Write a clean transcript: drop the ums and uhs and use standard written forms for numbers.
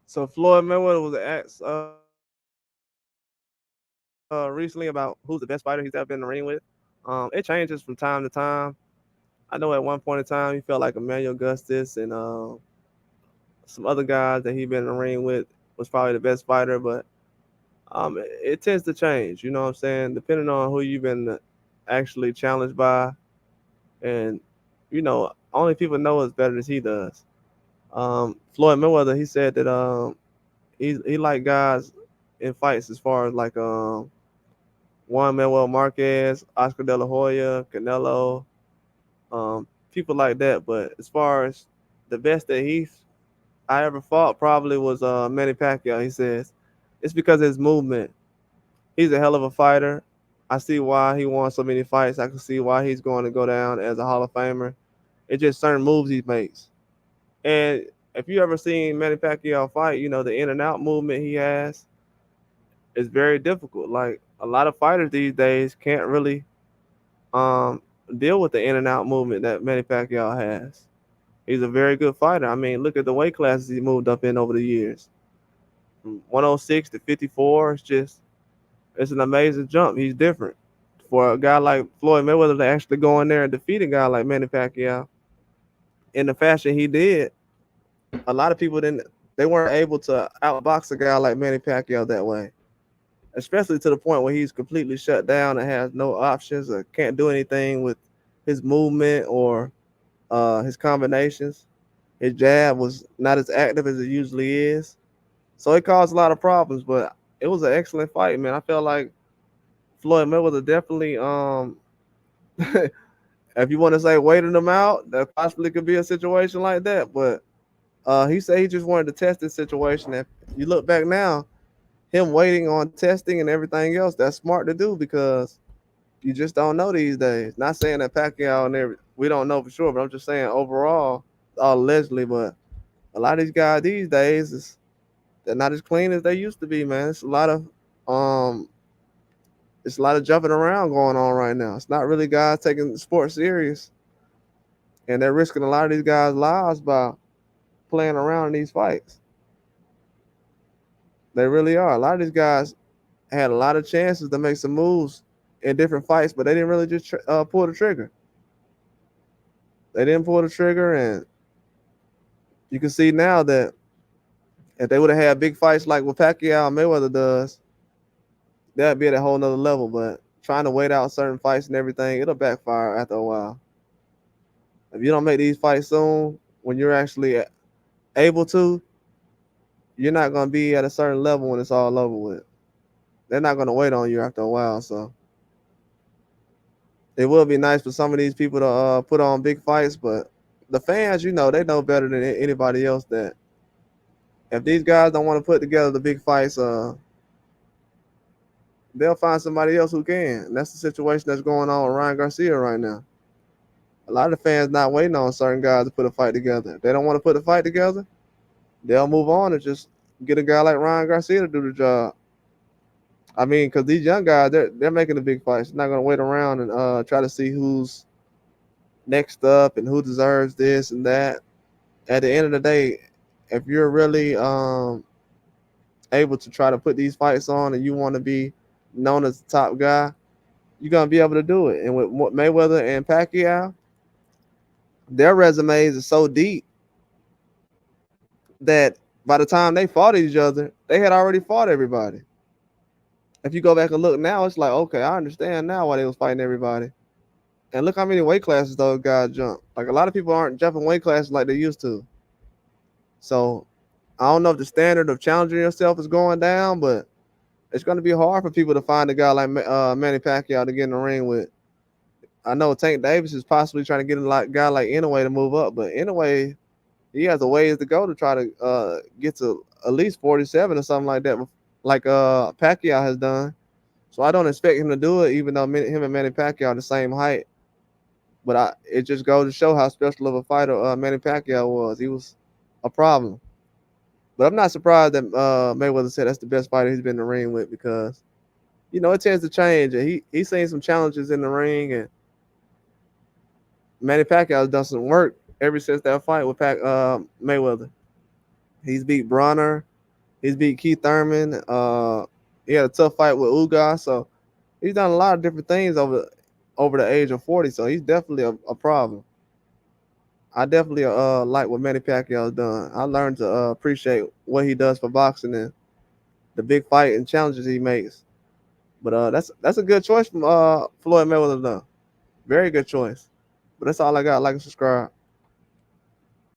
So Floyd Mayweather was asked recently about who's the best fighter he's ever been in the ring with. It changes from time to time. I know at one point in time he felt like Emmanuel Augustus and some other guys that he been in the ring with was probably the best fighter, but it tends to change. You know what I'm saying? Depending on who you've been actually challenged by, and only people know as better as he does. Floyd Mayweather, he said that he like guys in fights as far as like Juan Manuel Marquez, Oscar De La Hoya, Canelo, people like that. But as far as the best that I ever fought probably was Manny Pacquiao. He says it's because of his movement. He's a hell of a fighter. I see why he won so many fights. I can see why he's going to go down as a Hall of Famer. It's just certain moves he makes. And if you ever seen Manny Pacquiao fight, the in and out movement he has is very difficult. Like a lot of fighters these days can't really um, deal with the in and out movement that Manny Pacquiao has. He's a very good fighter. I mean, look at the weight classes he moved up in over the years. From 106 to 54, it's an amazing jump. He's different. For a guy like Floyd Mayweather to actually go in there and defeat a guy like Manny Pacquiao in the fashion he did, a lot of people didn't. They weren't able to outbox a guy like Manny Pacquiao that way, especially to the point where he's completely shut down and has no options or can't do anything with his movement or his combinations. His jab was not as active as it usually is, so it caused a lot of problems. But it was an excellent fight, man. I felt like Floyd Mayweather definitely, if you want to say waiting him out, that possibly could be a situation like that. But he said he just wanted to test this situation. If you look back now, him waiting on testing and everything else, that's smart to do because you just don't know these days. Not saying that Pacquiao and we don't know for sure, but I'm just saying overall, all allegedly. But a lot of these guys these days they're not as clean as they used to be, man. Um it's a lot of jumping around going on right now. It's not really guys taking sports serious, and they're risking a lot of these guys' lives by playing around in these fights. They really are. A lot of these guys had a lot of chances to make some moves in different fights, but they didn't really just pull the trigger. They didn't pull the trigger, and you can see now that if they would have had big fights like what Pacquiao and Mayweather does, that'd be at a whole nother level. But trying to wait out certain fights and everything, it'll backfire after a while. If you don't make these fights soon, when you're actually able to, you're not gonna be at a certain level when it's all over with. They're not gonna wait on you after a while, so it will be nice for some of these people to put on big fights, but the fans, they know better than anybody else that if these guys don't want to put together the big fights, they'll find somebody else who can. And that's the situation that's going on with Ryan Garcia right now. A lot of the fans not waiting on certain guys to put a fight together. If they don't want to put a fight together, they'll move on and just get a guy like Ryan Garcia to do the job. I mean, because these young guys, they're making the big fights. They're not gonna wait around and try to see who's next up and who deserves this and that. At the end of the day, if you're really able to try to put these fights on and you want to be known as the top guy, you're gonna be able to do it. And with Mayweather and Pacquiao, their resumes are so deep that by the time they fought each other, they had already fought everybody. If you go back and look now, it's like, okay, I understand now why they was fighting everybody. And look how many weight classes those guys jump. Like a lot of people aren't jumping weight classes like they used to. So I don't know if the standard of challenging yourself is going down, but it's going to be hard for people to find a guy like Manny Pacquiao to get in the ring with. I know Tank Davis is possibly trying to get a guy like Inoue to move up, but Inoue, he has a ways to go to try to get to at least 47 or something like that, like Pacquiao has done. So I don't expect him to do it, even though him and Manny Pacquiao are the same height. But it just goes to show how special of a fighter Manny Pacquiao was. He was a problem. But I'm not surprised that Mayweather said that's the best fighter he's been in the ring with because it tends to change. And he's seen some challenges in the ring, and Manny Pacquiao has done some work ever since that fight with Mayweather. He's beat Bronner. He's beat Keith Thurman. He had a tough fight with Ugas, so he's done a lot of different things over the age of 40. So he's definitely a problem. I definitely like what Manny Pacquiao's done. I learned to appreciate what he does for boxing and the big fight and challenges he makes. But that's a good choice from Floyd Mayweather. Though. Very good choice. But that's all I got. Like and subscribe.